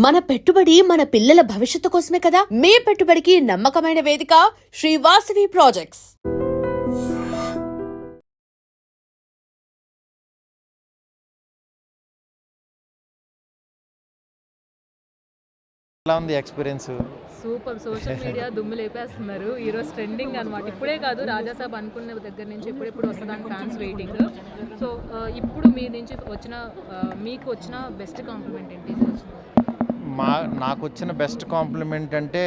మన పెట్టుబడి మన పిల్లల భవిష్యత్తు కోసమే కదా. మీ పెట్టుబడికి నమ్మకమైన వేదిక శ్రీ వాసవి ప్రాజెక్ట్స్. ఎలా ఉంది ఎక్స్పీరియన్స్? సూపర్. సోషల్ మీడియా దుమ్ము లేపేస్తున్నారు. ఈరోజు ట్రెండింగ్ అనమాట. ఇప్పుడే కాదు, రాజాసాబ్ అనుకున్న దగ్గర నుంచి ఎప్పుడెప్పుడు వస్తుందని ఫ్యాన్స్ వెయిటింగ్. సో ఇప్పుడు మీ నుంచి వచ్చిన మీకు వచ్చిన బెస్ట్ కాంప్లిమెంట్ ఏంటి? నాకు వచ్చిన బెస్ట్ కాంప్లిమెంట్ అంటే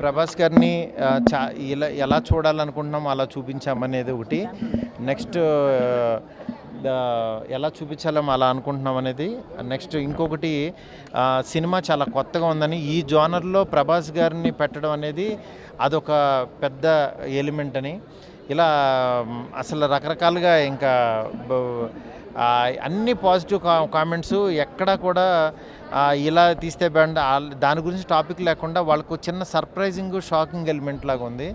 ప్రభాస్ గారిని ఎలా చూడాలనుకుంటున్నామో అలా చూపించామనేది ఒకటి. నెక్స్ట్ ఎలా చూపించాలో అలా అనుకుంటున్నాం అనేది. నెక్స్ట్ ఇంకొకటి, సినిమా చాలా కొత్తగా ఉందని, ఈ జోనర్లో ప్రభాస్ గారిని పెట్టడం అనేది అదొక పెద్ద ఎలిమెంట్ అని. ఇలా అసలు రకరకాలుగా ఇంకా అన్ని పాజిటివ్ కామెంట్స్. ఎక్కడా కూడా ఇలా తీస్తే దాని గురించి టాపిక్ లేకుండా వాళ్ళకు చిన్న సర్ప్రైజింగ్ షాకింగ్ ఎలిమెంట్ లాగా ఉంది.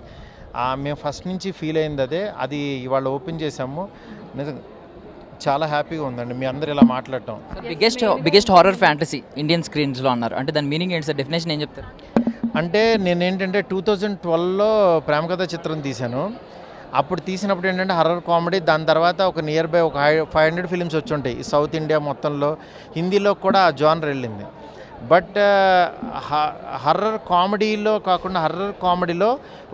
మేము ఫస్ట్ నుంచి ఫీల్ అయింది అది ఇవాళ ఓపెన్ చేసాము. నిజంగా చాలా హ్యాపీగా ఉందండి మీ అందరు ఇలా మాట్లాడటం. బిగ్గెస్ట్ హారర్ ఫ్యాంటసీ ఇండియన్ స్క్రీన్స్లో అన్నారు అంటే దాని మీనింగ్ ఏంటి సార్? డెఫినేషన్ ఏం చెప్తారు? అంటే నేనేంటంటే 2012లో ప్రేమ కథ చిత్రం తీశాను. అప్పుడు తీసినప్పుడు ఏంటంటే హర్రర్ కామెడీ. దాని తర్వాత ఒక నియర్ బై ఒక 500 ఫిలిమ్స్ వచ్చి ఉంటాయి ఈ సౌత్ ఇండియా మొత్తంలో. హిందీలో కూడా ఆ జానర్ వెళ్ళింది. బట్ హర్రర్ కామెడీలో కాకుండా హర్రర్ కామెడీలో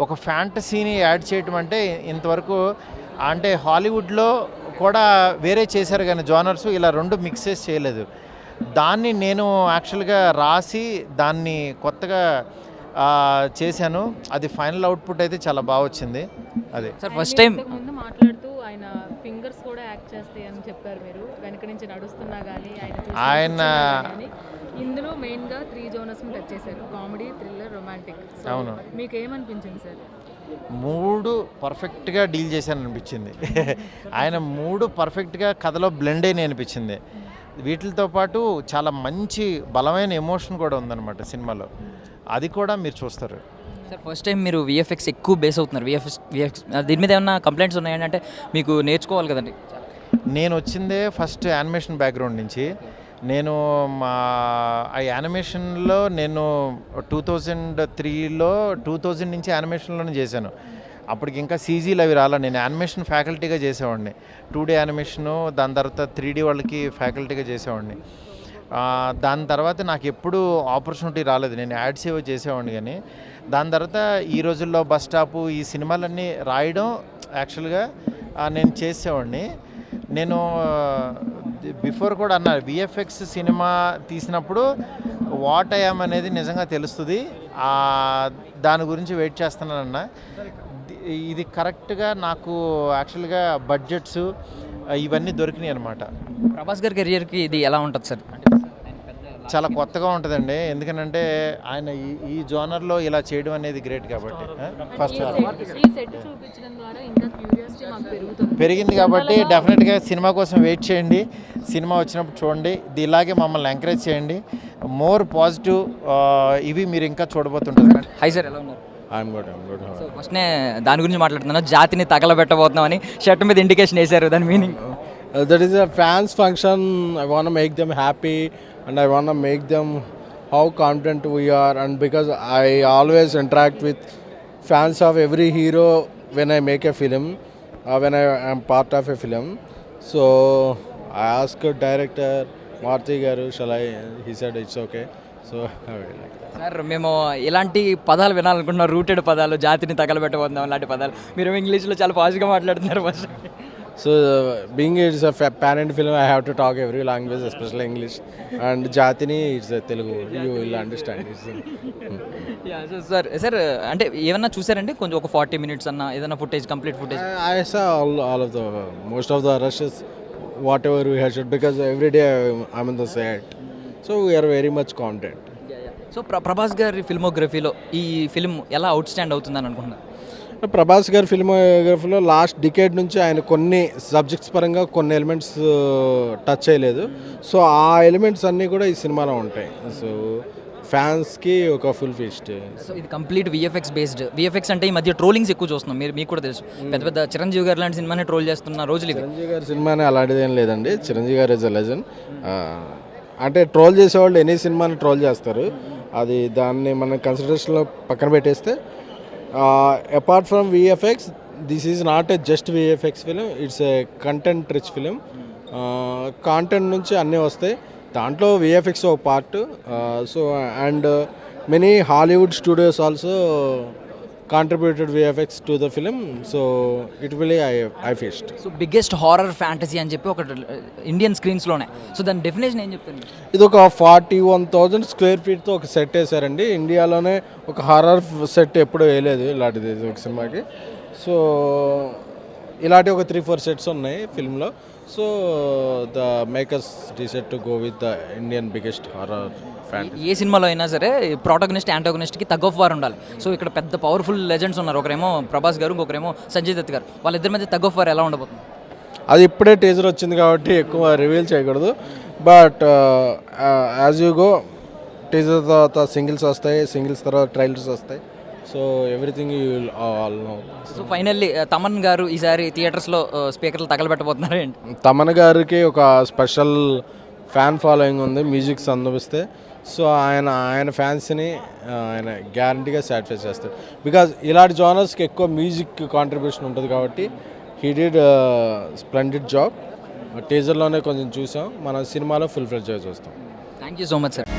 ఒక ఫ్యాంటసీని యాడ్ చేయటం అంటే ఇంతవరకు అంటే హాలీవుడ్లో కూడా వేరే చేశారు కానీ జానర్స్ ఇలా రెండు మిక్సెస్ చేయలేదు. దాన్ని నేను యాక్చువల్గా రాసి దాన్ని కొత్తగా చేశాను. అది ఫైనల్ అవుట్పుట్ అయితే చాలా బాగా వచ్చింది. అదే సార్ ఫస్ట్ టైం ముందు మాట్లాడుతూ ఆయన ఫింగర్స్ కూడా యాక్ట్ చేస్తాయి అని చెప్పారు మీరు. వెనక నుంచి నడుస్తున్నా కానీ ఆయన ఇందులో మెయిన్గా 3 జోనర్స్ టచ్ చేశారు: కామెడీ, థ్రిల్లర్, రొమాంటిక్. అవును, మీకు ఏమనిపించింది సార్? 3 పర్ఫెక్ట్గా డీల్ చేశాను అనిపించింది. ఆయన 3 పర్ఫెక్ట్గా కథలో బ్లెండ్ అయిన అనిపించింది. వీటితో పాటు చాలా మంచి బలమైన ఎమోషన్ కూడా ఉందన్నమాట సినిమాలో. అది కూడా మీరు చూస్తారు. సార్ ఫస్ట్ టైం మీరు విఎఫ్ఎక్స్ ఎక్కువ బేస్ అవుతున్నారు. విఎఫ్ఎక్స్ దీని మీద ఏమన్నా కంప్లైంట్స్ ఉన్నాయండి? అంటే మీకు నేర్చుకోవాలి కదండి. నేను వచ్చిందే ఫస్ట్ యానిమేషన్ బ్యాక్గ్రౌండ్ నుంచి. నేను ఆ యానిమేషన్లో నేను 2000 నుంచి యానిమేషన్లోనే చేశాను. అప్పటికి ఇంకా సీజీలు అవి రాలా. నేను యానిమేషన్ ఫ్యాకల్టీగా చేసేవాడిని. 2D యానిమేషను, దాని తర్వాత 3D వాళ్ళకి ఫ్యాకల్టీగా చేసేవాడిని. దాని తర్వాత నాకు ఎప్పుడు ఆపర్చునిటీ రాలేదు. నేను యాడ్స్ ఏవో చేసేవాడిని కానీ దాని తర్వాత ఈ రోజుల్లో బస్ స్టాపు ఈ సినిమాలన్నీ రాయడం యాక్చువల్గా నేను చేసేవాడిని. నేను బిఫోర్ కూడా అన్నా, విఎఫ్ఎక్స్ సినిమా తీసినప్పుడు వాట్ అయ్యాం అనేది నిజంగా తెలుస్తుంది. దాని గురించి వెయిట్ చేస్తున్నానన్నా. ఇది కరెక్ట్గా నాకు యాక్చువల్గా బడ్జెట్స్ ఇవన్నీ దొరికినాయి అనమాట. ప్రభాస్ గారి కెరియర్కి ఇది ఎలా ఉంటుంది సార్? చాలా కొత్తగా ఉంటుందండి. ఎందుకంటే ఆయన ఈ జోనర్లో ఇలా చేయడం అనేది గ్రేట్ కాబట్టి ఫస్ట్ పెరిగింది కాబట్టి డెఫినెట్గా సినిమా కోసం వెయిట్ చేయండి. సినిమా వచ్చినప్పుడు చూడండి. ఇలాగే మమ్మల్ని ఎంకరేజ్ చేయండి. మోర్ పాజిటివ్ ఇవి మీరు ఇంకా చూడబోతుంటారు. హాయ్ సార్, ఎలా ఉన్నారు? I'm good. సో ఫస్ట్నే దాని గురించి మాట్లాడుతున్నాను. జాతిని తగలబెట్టబోతున్నామని షర్ట్ మీద ఇండికేషన్ వేశారు. దాని meaning that is a fans function. I want to make them happy and I want to make them how confident we are, and because I always interact with fans of every hero when I make a film, when I am part of a film. So I asked director Marthi garu, shall I? He said it's okay. So sir మేము ఇలాంటి పదాలు వినాలనుకుంటున్నాం. Rooted పదాలు, జాతిని తగలబెట్టబోతున్నాం అలాంటి పదాలు. మీరు ఇంగ్లీష్లో చాలా పాజిటివ్గా మాట్లాడుతున్నారు first. So being it's a parent film, I have to talk every language, especially English. And Jatini, it's a Telugu. You will understand. Yeah, so sir, అంటే ఏమన్నా చూసారంటే కొంచెం ఒక 40 minutes అన్న ఏదైనా footage, complete footage? I saw all of the most of the rushes, whatever we had shot, because every day I'm in the set. So we are very much content. So Prabhas గారి ఫిల్మోగ్రఫీలో ఈ film ఎలా out stand అవుతుందని అనుకుంటున్నారు? ప్రభాస్ గారి ఫిల్మోగ్రఫీలో last decade నుంచి ఆయన కొన్ని subjects పరంగా కొన్ని ఎలిమెంట్స్ టచ్ చేయలేదు. సో ఆ ఎలిమెంట్స్ అన్నీ కూడా ఈ సినిమాలో ఉంటాయి. సో ఫ్యాన్స్కి ఒక ఫుల్ ఫీస్ట్. సో ఇది కంప్లీట్ విఎఫ్ఎక్స్ బేస్డ్. విఎఫ్ఎక్స్ అంటే ఈ మధ్య ట్రోలింగ్స్ ఎక్కువ చూస్తున్నాం. మీకు కూడా తెలుసు, పెద్ద పెద్ద చిరంజీవి గారు లాంటి సినిమాని ట్రోల్ చేస్తున్న రోజులు. చిరంజీవి గారి సినిమానే అలాంటిది ఏం లేదండి. చిరంజీవి గారు ఇస్ అ లెజెండ్. అంటే ట్రోల్ చేసేవాళ్ళు ఎనీ సినిమాని ట్రోల్ చేస్తారు, అది దాన్ని మనం కన్సిడరేషన్లో పక్కన పెట్టేస్తే apart from VFX this is not a just VFX film, it's a content rich film. Content నుంచి అన్నీ వస్తాయి, దాంట్లో విఎఫ్ఎక్స్ ఒక part. So and many Hollywood studios also contributed VFX to the film, so it will I feast. So biggest horror fantasy అని చెప్పి ఒక Indian స్క్రీన్స్లోనే, so దాని definition ఏం చెప్తాను? ఇది ఒక 41,000 స్క్వేర్ ఫీట్తో ఒక సెట్ వేసారండి. ఇండియాలోనే ఒక హారర్ సెట్ ఎప్పుడూ వేయలేదు ఇలాంటిది ఒక సినిమాకి. సో ఇలాంటి ఒక 3-4 సెట్స్ ఉన్నాయి ఫిల్మ్లో. So the makers decide to go with the Indian biggest horror fantasy. ఏ సినిమాలో అయినా సరే ప్రోటాగనిస్ట్ యాంటాగనిస్ట్కి తగ్ ఆఫ్ వార్ ఉండాలి. సో ఇక్కడ పెద్ద పవర్ఫుల్ లెజెండ్స్ ఉన్నారు, ఒకరేమో ప్రభాస్ గారు, ఇంకొకరేమో సంజయ్ దత్ గారు. వాళ్ళిద్దరి మధ్య తగ్ ఆఫ్ వార్ ఎలా ఉండబోతుంది? అది ఇప్పుడే టీజర్ వచ్చింది కాబట్టి ఎక్కువ రివీల్ చేయకూడదు, but as you go teaser తర్వాత సింగిల్స్ వస్తాయి, సింగిల్స్ తర్వాత ట్రైలర్స్ వస్తాయి. So everything you will all know. So finally Thaman గారు ఈసారి థియేటర్స్లో స్పీకర్లు తగలబెట్టబోతున్నారు ఏంటి? తమన్ గారికి ఒక స్పెషల్ ఫ్యాన్ ఫాలోయింగ్ ఉంది మ్యూజిక్ సందర్భిస్తే. సో ఆయన ఫ్యాన్స్ని ఆయన గ్యారంటీగా సాటిస్ఫై చేస్తాడు, బికాజ్ ఇలాంటి జానర్స్కి ఎక్కువ మ్యూజిక్ కాంట్రిబ్యూషన్ ఉంటుంది కాబట్టి హీ డిడ్ స్ప్లెండెడ్ జాబ్. టీజర్లోనే కొంచెం చూసాం, మన సినిమాలో ఫుల్ ఫ్లెడ్జ్గా చూస్తాం. Thank you so much sir.